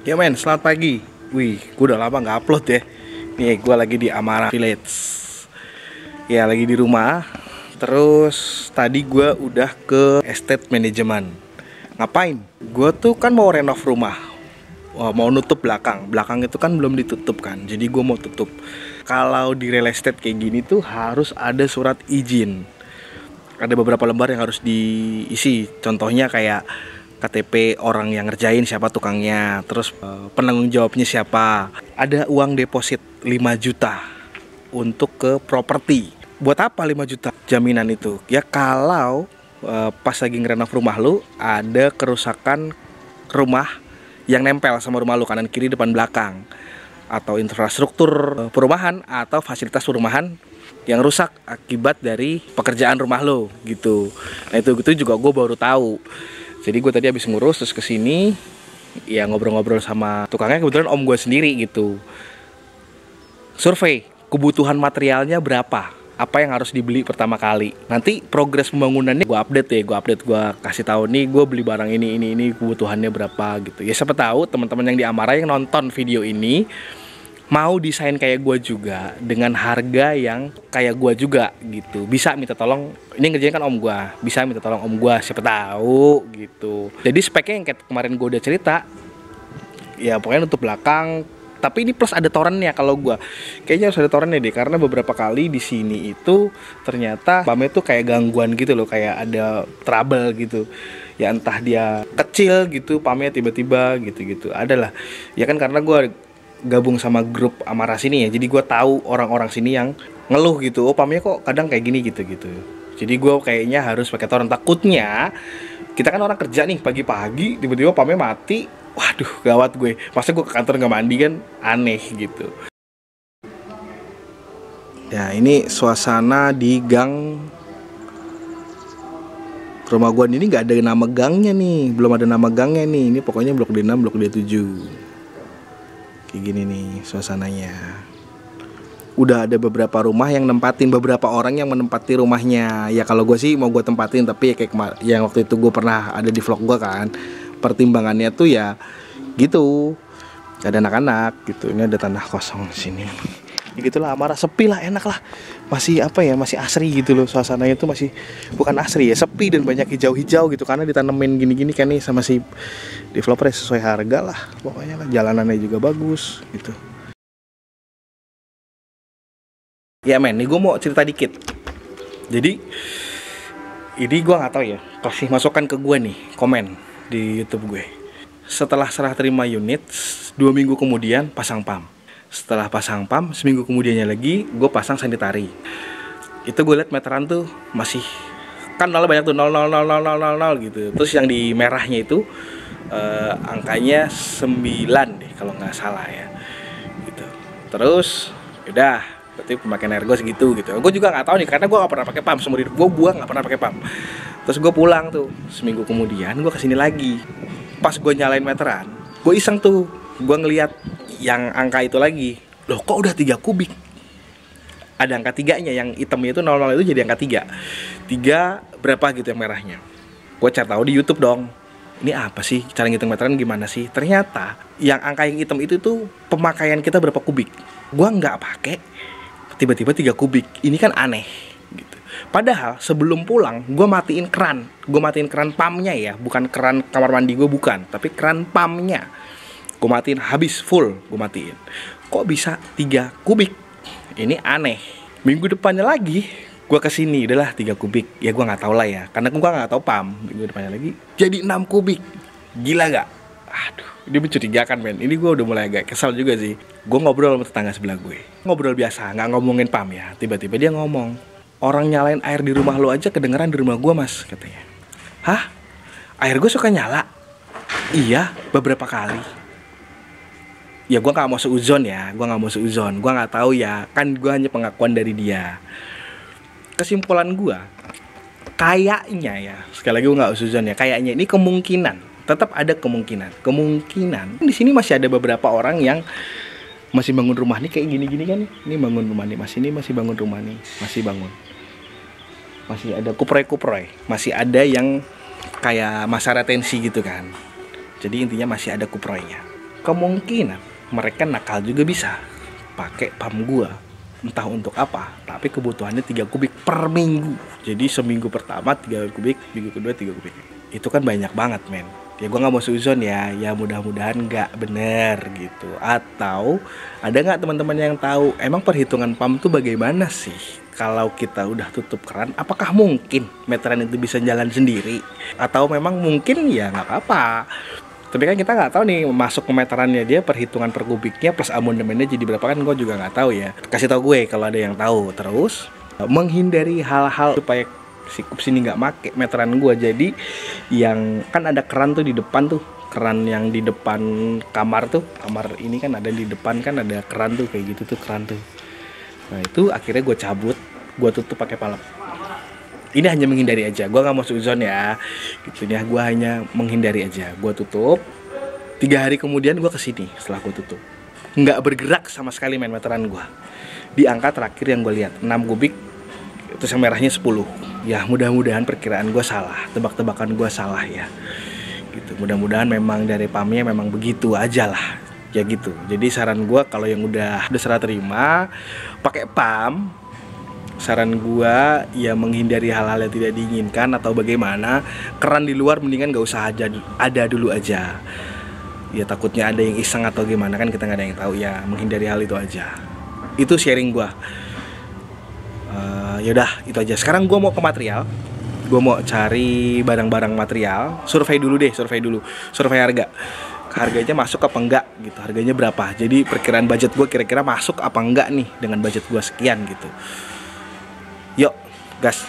Ya men, selamat pagi. Wih, gue udah lama nggak upload ya. Nih, gue lagi di Amara Village. Ya, lagi di rumah. Terus tadi gue udah ke estate management. Ngapain? Gue tuh kan mau renov rumah. Wah, mau nutup belakang. Belakang itu kan belum ditutup kan. Jadi gue mau tutup. Kalau di real estate kayak gini tuh harus ada surat izin. Ada beberapa lembar yang harus diisi. Contohnya kayak KTP orang yang ngerjain siapa tukangnya, terus penanggung jawabnya siapa. Ada uang deposit 5 juta untuk ke properti. Buat apa 5 juta jaminan itu? Ya kalau pas lagi ngerenov rumah lu ada kerusakan rumah yang nempel sama rumah lu, kanan kiri depan belakang, atau infrastruktur perumahan atau fasilitas perumahan yang rusak akibat dari pekerjaan rumah lo gitu. Nah itu juga gue baru tahu. Jadi gue tadi habis ngurus terus kesini, ya ngobrol-ngobrol sama tukangnya, kebetulan om gue sendiri gitu. Survei kebutuhan materialnya berapa, apa yang harus dibeli pertama kali. Nanti progres pembangunannya gue update, gue kasih tahu nih gue beli barang ini kebutuhannya berapa gitu. Ya siapa tahu teman-teman yang di Amara yang nonton video ini mau desain kayak gue juga dengan harga yang kayak gue juga gitu, bisa minta tolong. Ini ngerjain kan om gue, bisa minta tolong om gue, siapa tahu gitu. Jadi speknya yang kayak kemarin gue udah cerita, ya pokoknya untuk belakang. Tapi ini plus ada torennya. Kalau gue kayaknya harus ada torennya deh, karena beberapa kali di sini itu ternyata pamnya tuh kayak gangguan gitu loh, kayak ada trouble gitu. Ya entah dia kecil gitu pamnya tiba-tiba gitu adalah. Ya kan karena gue gabung sama grup Amara sini ya, jadi gue tahu orang-orang sini yang ngeluh gitu, oh pamnya kok kadang kayak gini gitu. Jadi gue kayaknya harus pakai toren. Takutnya kita kan orang kerja nih pagi-pagi tiba-tiba pamnya mati, waduh gawat gue. Masa gue ke kantor nggak mandi kan aneh gitu. Ya ini suasana di gang rumah gue ini, nggak ada nama gangnya nih, belum ada nama gangnya nih. Ini pokoknya blok D6, blok D7. Kayak gini nih suasananya. Udah ada beberapa rumah yang nempatin, beberapa orang yang menempati rumahnya. Ya kalau gue sih mau gue tempatin, tapi ya kayak yang waktu itu gue pernah ada di vlog gue kan, pertimbangannya tuh ya gitu, gak ada anak-anak gitu. Ini ada tanah kosong di sini. Ya gitulah, Amara sepi lah, enak lah. Masih apa ya, masih asri gitu loh. Suasananya tuh masih bukan asri ya, sepi dan banyak hijau-hijau gitu, karena ditanemin gini-gini kan nih sama si developer ya, sesuai harga lah pokoknya lah. Jalanannya juga bagus gitu. Ya men, nih gue mau cerita dikit. Jadi ini gue nggak tahu ya, kasih masukan ke gue nih, komen di YouTube gue. Setelah serah terima unit, 2 minggu kemudian pasang pam. Setelah pasang pam, seminggu kemudiannya lagi gue pasang sanitari. Itu gue liat meteran tuh masih kan nolnya banyak tuh, 0,00000 gitu. Terus yang di merahnya itu angkanya 9 deh kalau nggak salah ya gitu. Terus udah, berarti pemakaian air gue segitu gitu. Gue juga nggak tahu nih, karena gue nggak pernah pakai pam seumur hidup gue nggak pernah pakai pam. Terus gue pulang tuh, seminggu kemudian gue kesini lagi. Pas gue nyalain meteran, gue iseng tuh, gue ngeliat yang angka itu lagi. Loh kok udah 3 kubik? Ada angka 3-nya, yang hitamnya itu 00 itu jadi angka 3 berapa gitu yang merahnya. Gue cari tahu di YouTube dong, ini apa sih, cara ngitung meteran gimana sih. Ternyata yang angka yang hitam itu tuh pemakaian kita berapa kubik. Gue nggak pakai, tiba-tiba 3 kubik. Ini kan aneh gitu. Padahal sebelum pulang gue matiin keran. Gue matiin keran pamnya ya, bukan keran kamar mandi gue, bukan, tapi keran pamnya gue matiin habis full, gue matiin. Kok bisa 3 kubik? Ini aneh. Minggu depannya lagi gue kesini, udahlah 3 kubik. Ya gue nggak tahu lah ya, karena gue nggak tahu pam. Minggu depannya lagi jadi 6 kubik. Gila nggak? Aduh, ini mencurigakan men. Ini gue udah mulai agak kesal juga sih. Gue ngobrol sama tetangga sebelah gue, ngobrol biasa, nggak ngomongin pam ya. Tiba-tiba dia ngomong, orang nyalain air di rumah lo aja kedengeran di rumah gue mas, katanya. Hah? Air gue suka nyala? Iya, beberapa kali. Ya gue nggak mau seuzon ya, gue nggak tahu ya, kan gue hanya pengakuan dari dia. Kesimpulan gue, kayaknya ya, sekali lagi gue nggak seuzon ya, kayaknya ini kemungkinan, tetap ada kemungkinan di sini masih ada beberapa orang yang masih bangun rumah nih kayak gini-gini kan. Ini bangun rumah nih, masih bangun rumah nih, masih ada kuproy, masih ada yang kayak masa retensi gitu kan. Jadi intinya masih ada kuproynya. kemungkinan mereka nakal juga bisa pakai pump gua, entah untuk apa, tapi kebutuhannya 3 kubik per minggu. Jadi seminggu pertama 3 kubik, minggu kedua 3 kubik. Itu kan banyak banget, men. Ya gue nggak mau suzon ya mudah-mudahan nggak bener gitu. Atau ada nggak teman-teman yang tahu emang perhitungan pump tuh bagaimana sih? Kalau kita udah tutup keran, apakah mungkin meteran itu bisa jalan sendiri? Atau memang mungkin ya nggak apa-apa. Tapi kan kita nggak tahu nih masuk ke meterannya dia perhitungan per kubiknya plus amondemennya jadi berapa, kan gue juga nggak tahu ya. Kasih tahu gue kalau ada yang tahu. Terus menghindari hal-hal supaya si kups ini nggak make meteran gue. Jadi yang kan ada keran tuh di depan tuh, keran yang di depan kamar tuh, kamar ini kan ada di depan kan ada keran tuh kayak gitu tuh keran tuh. Nah itu akhirnya gue cabut, gue tutup pakai palep. Ini hanya menghindari aja, gue nggak mau suzon ya gitu ya, gue hanya menghindari aja. Gue tutup, 3 hari kemudian gue kesini setelah gue tutup, nggak bergerak sama sekali main meteran gue. Di angka terakhir yang gue lihat 6 kubik, terus yang merahnya 10. Ya mudah-mudahan perkiraan gue salah, tebak-tebakan gue salah ya gitu. Mudah-mudahan memang dari pumpnya memang begitu aja lah ya gitu. Jadi saran gue kalau yang udah serah terima pakai pump, saran gua ya menghindari hal-hal yang tidak diinginkan atau bagaimana. Keran di luar mendingan gak usah ada dulu aja. Ya takutnya ada yang iseng atau gimana kan kita nggak ada yang tahu ya. Menghindari hal itu aja. Itu sharing gua. Yaudah itu aja. Sekarang gua mau ke material. Gua mau cari barang-barang material. Survei dulu, survei harga. Harganya masuk apa enggak gitu. Harganya berapa. Jadi perkiraan budget gua kira-kira masuk apa enggak nih dengan budget gua sekian gitu. Yuk, gas.